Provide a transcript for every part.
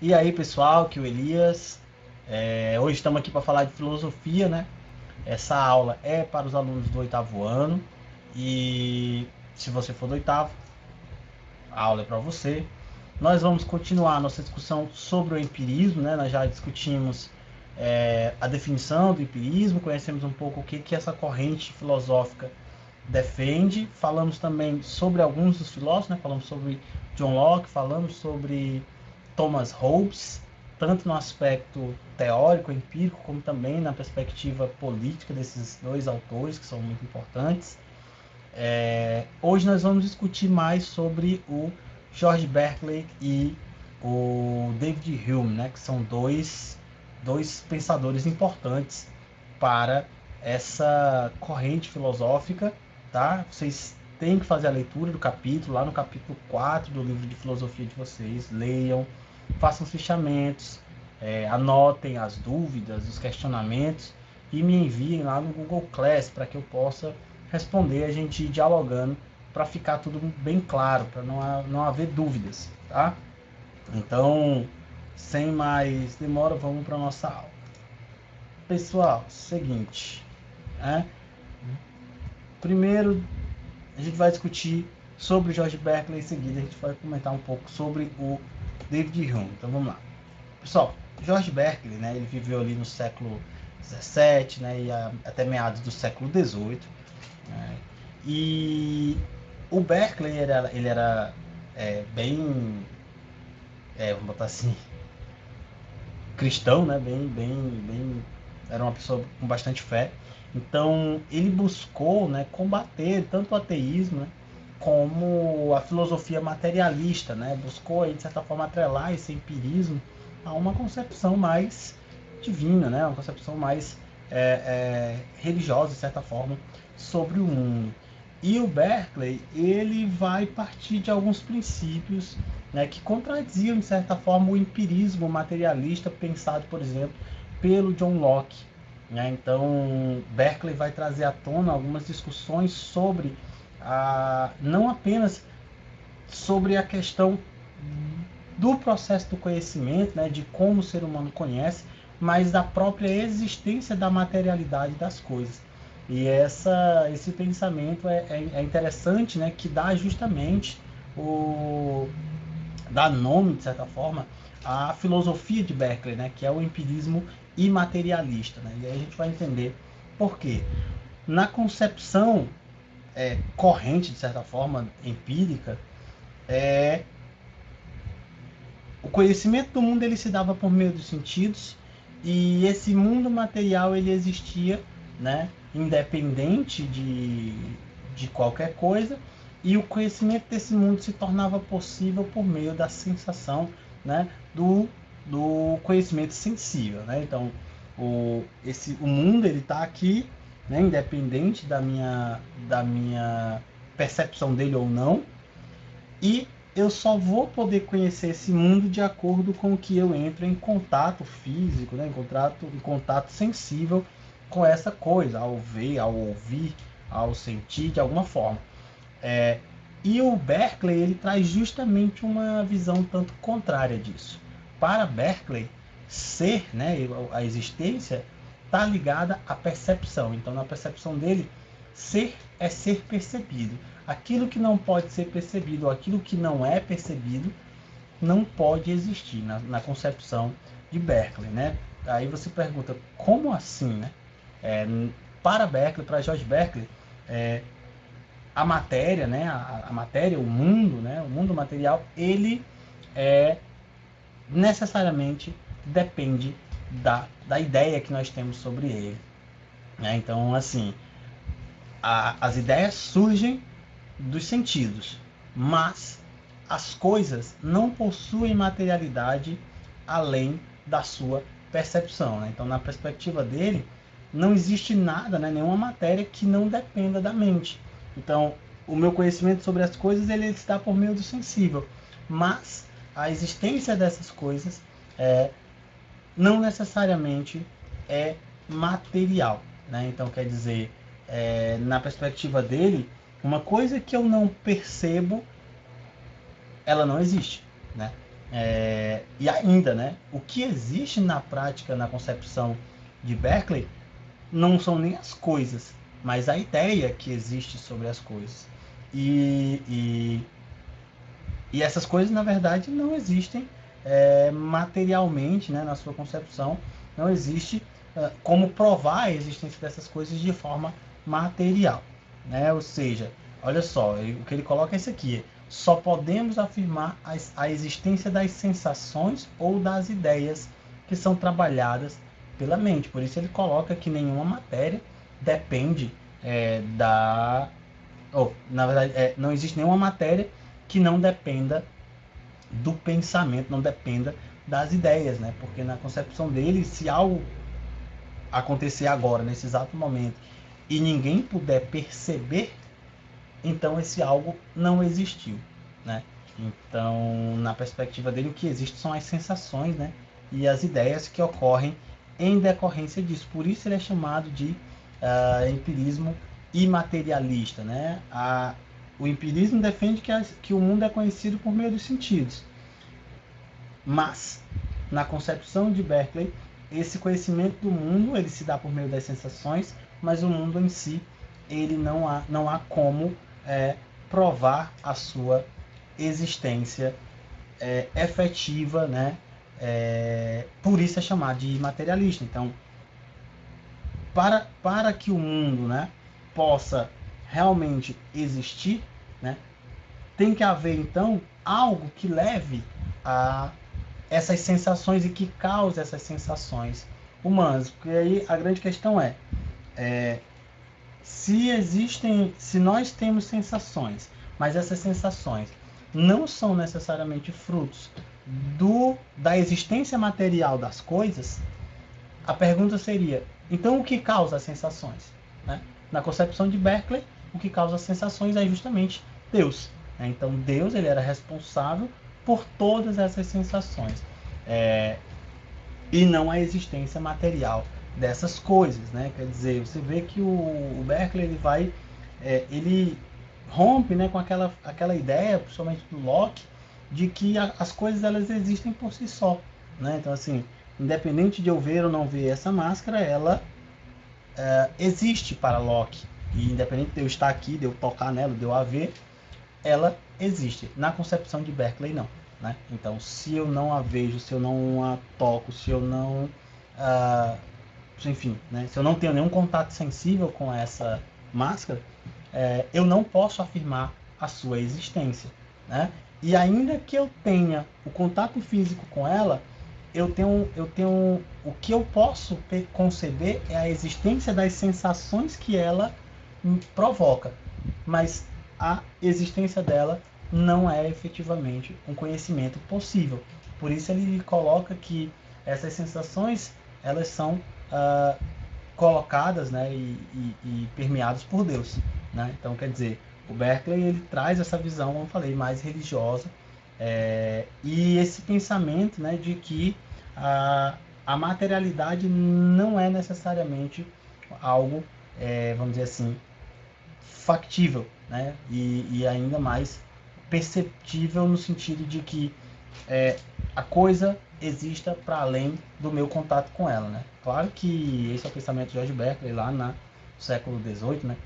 E aí, pessoal, aqui é o Elias. Hoje estamos aqui para falar de filosofia, né? Essa aula é para os alunos do oitavo ano. E se você for do oitavo, a aula é para você. Nós vamos continuar a nossa discussão sobre o empirismo, né? Nós já discutimos a definição do empirismo, conhecemos um pouco o que essa corrente filosófica defende. Falamos também sobre alguns dos filósofos, né? Falamos sobre John Locke, falamos sobre Thomas Hobbes, tanto no aspecto teórico, empírico, como também na perspectiva política desses dois autores, que são muito importantes. Hoje nós vamos discutir mais sobre o George Berkeley e o David Hume, né, que são dois pensadores importantes para essa corrente filosófica. Tá? Vocês têm que fazer a leitura do capítulo, lá no capítulo 4 do livro de filosofia de vocês, leiam, façam os fichamentos, anotem as dúvidas, os questionamentos e me enviem lá no Google Class para que eu possa responder, a gente ir dialogando para ficar tudo bem claro, para não haver dúvidas, tá? Então, sem mais demora, vamos para nossa aula. Pessoal, seguinte, né? Primeiro a gente vai discutir sobre o George Berkeley, em seguida a gente vai comentar um pouco sobre o David Hume. Então vamos lá. Pessoal, George Berkeley, né, ele viveu ali no século XVII, né, e até meados do século XVIII. Né, e o Berkeley ele era bem, vamos botar assim, cristão, né, bem, era uma pessoa com bastante fé. Então ele buscou, né, combater tanto o ateísmo, né, como a filosofia materialista, né, buscou aí, de certa forma atrelar esse empirismo a uma concepção mais divina, né, uma concepção mais religiosa, de certa forma, sobre o mundo. E o Berkeley, ele vai partir de alguns princípios, né, que contradiziam, de certa forma, o empirismo materialista pensado, por exemplo, pelo John Locke. Né? Então, Berkeley vai trazer à tona algumas discussões sobre, não apenas sobre a questão do processo do conhecimento, né, de como o ser humano conhece, mas da própria existência da materialidade das coisas. E esse pensamento é interessante, né, que dá justamente dá nome, de certa forma, à filosofia de Berkeley, né, que é o empirismo imaterialista. Né? E aí a gente vai entender por quê. Na concepção corrente, de certa forma, empírica, o conhecimento do mundo ele se dava por meio dos sentidos, e esse mundo material ele existia, né, independente de qualquer coisa, e o conhecimento desse mundo se tornava possível por meio da sensação, né, do conhecimento sensível. Né? Então, o mundo ele está aqui, né, independente da minha percepção dele ou não, e eu só vou poder conhecer esse mundo de acordo com o que eu entro em contato físico, né? em contato sensível com essa coisa, ao ver, ao ouvir, ao sentir de alguma forma. E o Berkeley ele traz justamente uma visão tanto contrária disso. Para Berkeley, ser, né, a existência, está ligada à percepção. Então, na percepção dele, ser é ser percebido. Aquilo que não pode ser percebido, ou aquilo que não é percebido, não pode existir na concepção de Berkeley. Né? Aí você pergunta, como assim? Né? É, para Berkeley, para George Berkeley, a matéria, né, a matéria, o mundo, né, o mundo material, ele necessariamente depende da ideia que nós temos sobre ele. Né? Então, assim, as ideias surgem dos sentidos, mas as coisas não possuem materialidade além da sua percepção. Né? Então, na perspectiva dele, não existe nada, né, nenhuma matéria que não dependa da mente. Então, o meu conhecimento sobre as coisas ele está por meio do sensível, mas a existência dessas coisas não necessariamente é material. Né? Então, quer dizer, na perspectiva dele, uma coisa que eu não percebo, ela não existe. Né? E ainda, né, o que existe na prática, na concepção de Berkeley, não são nem as coisas, mas a ideia que existe sobre as coisas. E, e, e essas coisas, na verdade, não existem materialmente, né, na sua concepção, não existe como provar a existência dessas coisas de forma material. Né? Ou seja, olha só, o que ele coloca é isso aqui: só podemos afirmar a existência das sensações ou das ideias que são trabalhadas pela mente. Por isso ele coloca que nenhuma matéria depende da... Ou, na verdade, não existe nenhuma matéria que não dependa do pensamento, não dependa das ideias, né? Porque na concepção dele, se algo acontecer agora, nesse exato momento, e ninguém puder perceber, então esse algo não existiu, né? Então, na perspectiva dele, o que existe são as sensações, né? E as ideias que ocorrem em decorrência disso. Por isso ele é chamado de empirismo imaterialista, né? O empirismo defende que o mundo é conhecido por meio dos sentidos. Mas, na concepção de Berkeley, esse conhecimento do mundo ele se dá por meio das sensações, mas o mundo em si, ele não há como provar a sua existência efetiva, né? Por isso é chamado de imaterialista. Então, para que o mundo, né, possa realmente existir, né, tem que haver então algo que leve a essas sensações e que cause essas sensações humanas. Porque aí a grande questão se nós temos sensações, mas essas sensações não são necessariamente frutos da existência material das coisas, a pergunta seria, então o que causa as sensações? Né? Na concepção de Berkeley, o que causa as sensações é justamente Deus. Né? Então Deus ele era responsável por todas essas sensações. E não a existência material dessas coisas, né? Quer dizer, você vê que o Berkeley ele rompe, né, com aquela ideia, principalmente do Locke, de que as coisas elas existem por si só, né? Então assim, independente de eu ver ou não ver essa máscara, ela existe para Locke. E independente de eu estar aqui, de eu tocar nela, de eu a ver, ela existe. Na concepção de Berkeley, não. Né? Então, se eu não a vejo, se eu não a toco, se eu não... enfim, né? Se eu não tenho nenhum contato sensível com essa máscara, eu não posso afirmar a sua existência. Né? E ainda que eu tenha o contato físico com ela, eu tenho o que eu posso conceber é a existência das sensações que ela provoca, mas a existência dela não é efetivamente um conhecimento possível. Por isso ele coloca que essas sensações elas são colocadas, né, e permeadas por Deus. Né? Então, quer dizer, o Berkeley ele traz essa visão, como eu falei, mais religiosa, e esse pensamento, né, de que a materialidade não é necessariamente algo, vamos dizer assim, factível, né? E ainda mais perceptível no sentido de que a coisa exista para além do meu contato com ela, né? Claro que esse é o pensamento de George Berkeley lá no século XVIII, né?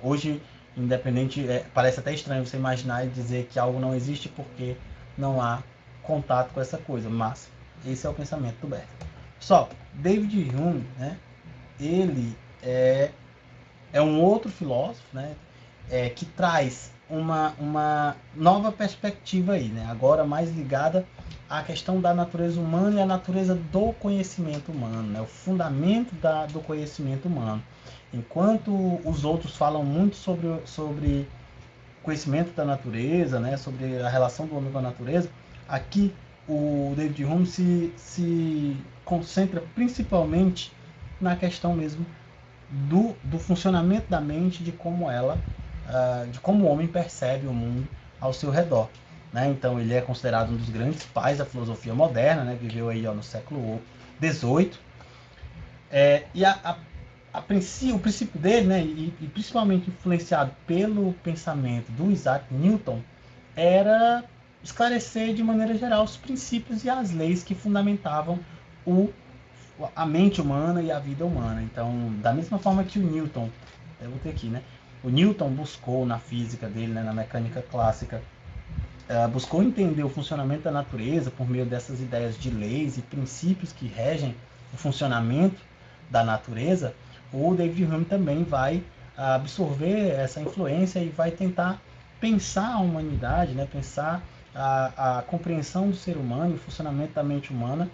Hoje, independente, parece até estranho você imaginar e dizer que algo não existe porque não há contato com essa coisa, mas esse é o pensamento do Berkeley. Só, David Hume, né? Ele é um outro filósofo, né? Que traz uma nova perspectiva aí, né? Agora mais ligada à questão da natureza humana e à natureza do conhecimento humano, né? O fundamento do conhecimento humano. Enquanto os outros falam muito sobre conhecimento da natureza, né? Sobre a relação do homem com a natureza, aqui o David Hume se concentra principalmente na questão mesmo do funcionamento da mente, de como de como o homem percebe o mundo ao seu redor. Né? Então ele é considerado um dos grandes pais da filosofia moderna, né? Viveu aí no século XVIII. E o princípio dele, né? E principalmente influenciado pelo pensamento do Isaac Newton, era esclarecer de maneira geral os princípios e as leis que fundamentavam a mente humana e a vida humana. Então, da mesma forma que o Newton, eu vou ter aqui, né? O Newton buscou na física dele, né, na mecânica clássica, buscou entender o funcionamento da natureza por meio dessas ideias de leis e princípios que regem o funcionamento da natureza. O David Hume também vai absorver essa influência e vai tentar pensar a humanidade, né, pensar a compreensão do ser humano e o funcionamento da mente humana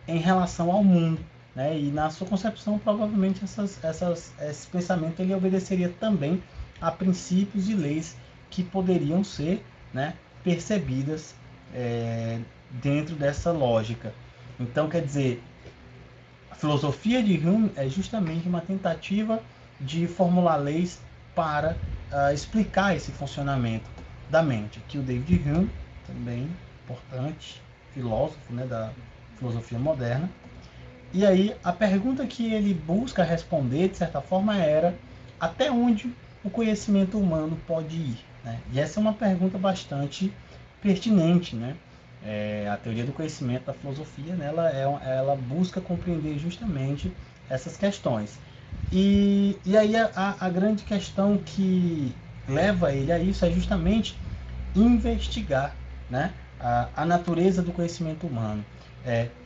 em relação ao mundo. Né? E na sua concepção, provavelmente esse pensamento ele obedeceria também a princípios e leis que poderiam ser, né, percebidas dentro dessa lógica. Então, quer dizer, a filosofia de Hume é justamente uma tentativa de formular leis para explicar esse funcionamento da mente. Aqui o David Hume, também importante filósofo, né, da filosofia moderna. E aí, a pergunta que ele busca responder, de certa forma, era até onde o conhecimento humano pode ir? Né? E essa é uma pergunta bastante pertinente. Né? A teoria do conhecimento da filosofia, né, ela busca compreender justamente essas questões. E aí, a grande questão que leva ele a isso é justamente investigar, né, a natureza do conhecimento humano.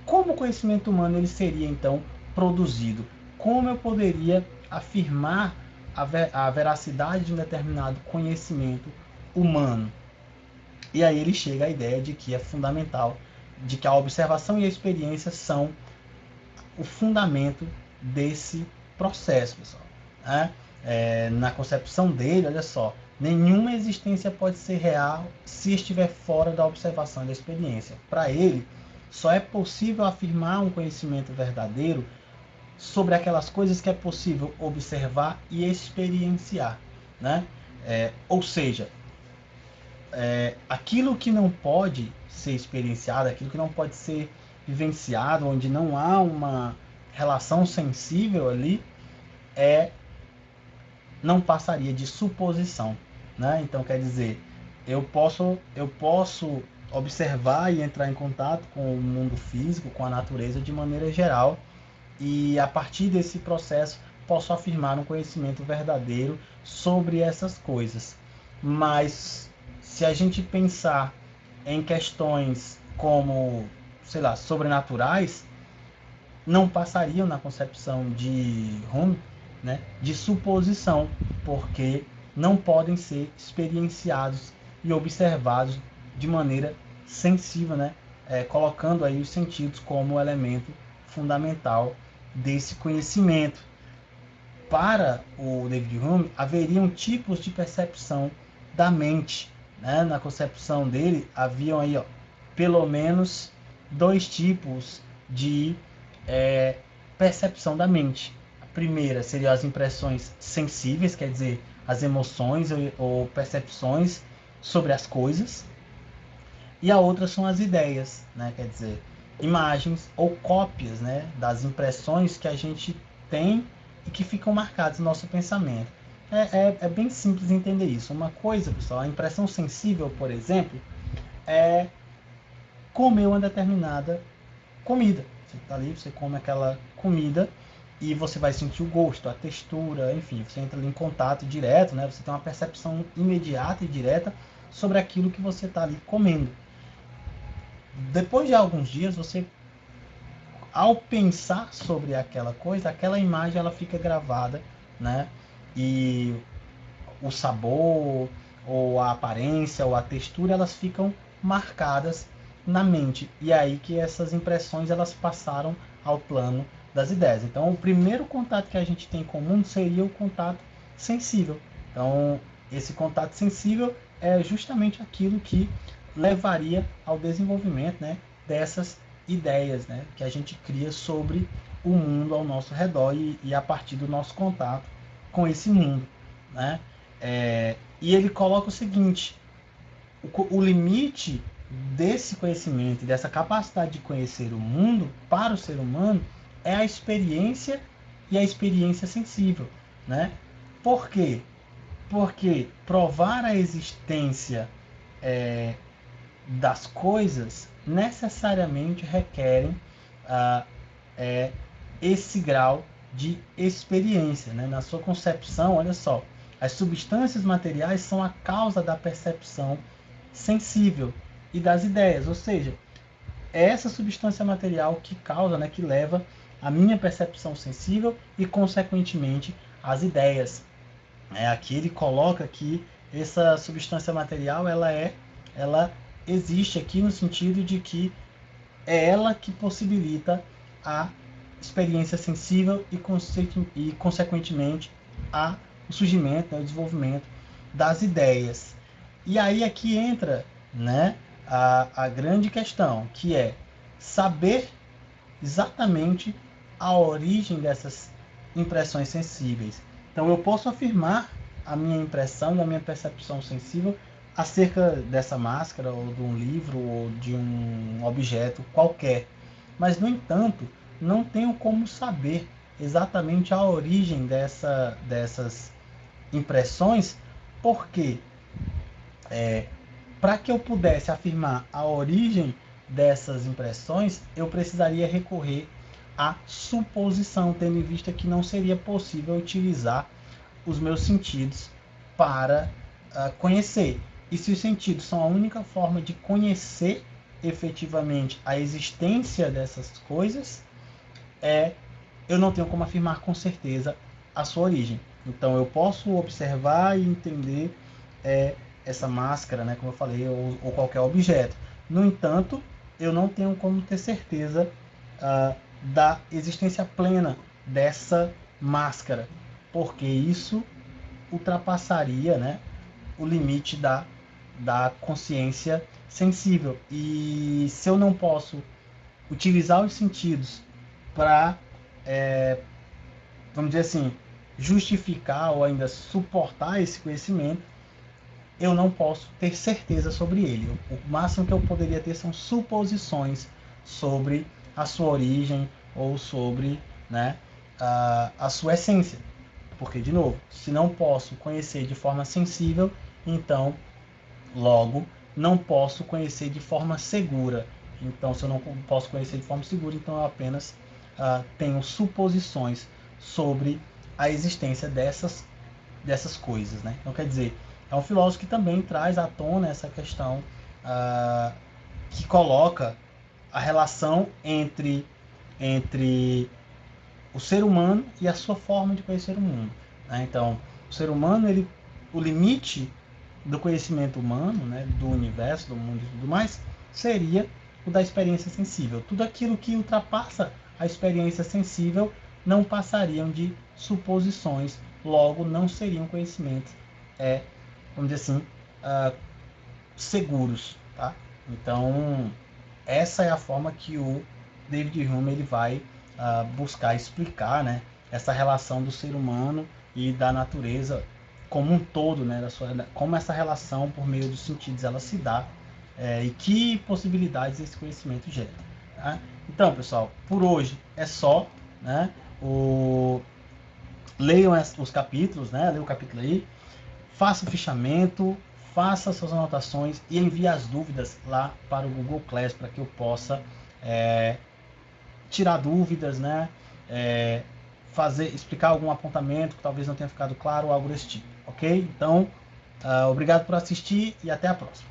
Como o conhecimento humano ele seria então produzido? Como eu poderia afirmar a veracidade de um determinado conhecimento humano? E aí ele chega à ideia de que é fundamental, de que a observação e a experiência são o fundamento desse processo, pessoal. Né? Na concepção dele, olha só, nenhuma existência pode ser real se estiver fora da observação e da experiência. Para ele, só é possível afirmar um conhecimento verdadeiro sobre aquelas coisas que é possível observar e experienciar. Né? Ou seja, aquilo que não pode ser experienciado, aquilo que não pode ser vivenciado, onde não há uma relação sensível ali, não passaria de suposição. Né? Então, quer dizer, eu posso observar e entrar em contato com o mundo físico, com a natureza de maneira geral, e a partir desse processo posso afirmar um conhecimento verdadeiro sobre essas coisas. Mas se a gente pensar em questões como, sei lá, sobrenaturais, não passariam na concepção de Hume, né, de suposição, porque não podem ser experienciados e observados de maneira sensível, né, colocando aí os sentidos como elemento fundamental desse conhecimento. Para o David Hume, haveriam tipos de percepção da mente. Né? Na concepção dele, haviam aí, pelo menos 2 tipos de percepção da mente. A primeira seria as impressões sensíveis, quer dizer, as emoções ou percepções sobre as coisas. E a outra são as ideias, né? Quer dizer, imagens ou cópias, né, das impressões que a gente tem e que ficam marcadas no nosso pensamento. É bem simples entender isso. Uma coisa, pessoal, a impressão sensível, por exemplo, é comer uma determinada comida. Você está ali, você come aquela comida e você vai sentir o gosto, a textura, enfim, você entra ali em contato direto, né? Você tem uma percepção imediata e direta sobre aquilo que você está ali comendo. Depois de alguns dias, você, ao pensar sobre aquela coisa, aquela imagem ela fica gravada, né? E o sabor, ou a aparência, ou a textura, elas ficam marcadas na mente. E é aí que essas impressões elas passaram ao plano das ideias. Então, o primeiro contato que a gente tem com o mundo seria o contato sensível. Então, esse contato sensível é justamente aquilo que levaria ao desenvolvimento, né, dessas ideias, né, que a gente cria sobre o mundo ao nosso redor e a partir do nosso contato com esse mundo. Né? E ele coloca o seguinte: o limite desse conhecimento, dessa capacidade de conhecer o mundo para o ser humano é a experiência e a experiência sensível. Né? Por quê? Porque provar a existência das coisas necessariamente requerem esse grau de experiência, né? Na sua concepção, olha só, as substâncias materiais são a causa da percepção sensível e das ideias, ou seja, é essa substância material que causa, né, que leva a minha percepção sensível e, consequentemente, as ideias. Aqui ele coloca que essa substância material ela existe aqui no sentido de que é ela que possibilita a experiência sensível e consequentemente, o surgimento, né, o desenvolvimento das ideias. E aí aqui entra, né, a grande questão, que é saber exatamente a origem dessas impressões sensíveis. Então eu posso afirmar a minha impressão e a minha percepção sensível acerca dessa máscara, ou de um livro, ou de um objeto qualquer. Mas, no entanto, não tenho como saber exatamente a origem dessas impressões, porque para que eu pudesse afirmar a origem dessas impressões, eu precisaria recorrer à suposição, tendo em vista que não seria possível utilizar os meus sentidos para conhecer. E se os sentidos são a única forma de conhecer efetivamente a existência dessas coisas, eu não tenho como afirmar com certeza a sua origem. Então eu posso observar e entender essa máscara, né, como eu falei, ou qualquer objeto. No entanto, eu não tenho como ter certeza da existência plena dessa máscara, porque isso ultrapassaria, né, o limite da consciência sensível. E se eu não posso utilizar os sentidos para, vamos dizer assim, justificar ou ainda suportar esse conhecimento, eu não posso ter certeza sobre ele. O máximo que eu poderia ter são suposições sobre a sua origem ou sobre, né, a sua essência. Porque, de novo, se não posso conhecer de forma sensível, então, logo, não posso conhecer de forma segura. Então, se eu não posso conhecer de forma segura, então eu apenas tenho suposições sobre a existência dessas coisas, né? Então, quer dizer, é um filósofo que também traz à tona essa questão que coloca a relação entre o ser humano e a sua forma de conhecer o mundo, né? Então, o ser humano, o limite do conhecimento humano, né, do universo, do mundo e tudo mais, seria o da experiência sensível. Tudo aquilo que ultrapassa a experiência sensível não passariam de suposições, logo não seriam conhecimentos, vamos dizer assim, seguros, tá? Então, essa é a forma que o David Hume ele vai buscar explicar, né, essa relação do ser humano e da natureza como um todo, né, como essa relação por meio dos sentidos ela se dá, e que possibilidades esse conhecimento gera. Tá? Então, pessoal, por hoje é só, né? Leiam os capítulos, né? Leia o capítulo aí, faça o fichamento, faça suas anotações e envie as dúvidas lá para o Google Class para que eu possa tirar dúvidas, né? Explicar algum apontamento que talvez não tenha ficado claro ou algo desse tipo, ok? Então, obrigado por assistir e até a próxima.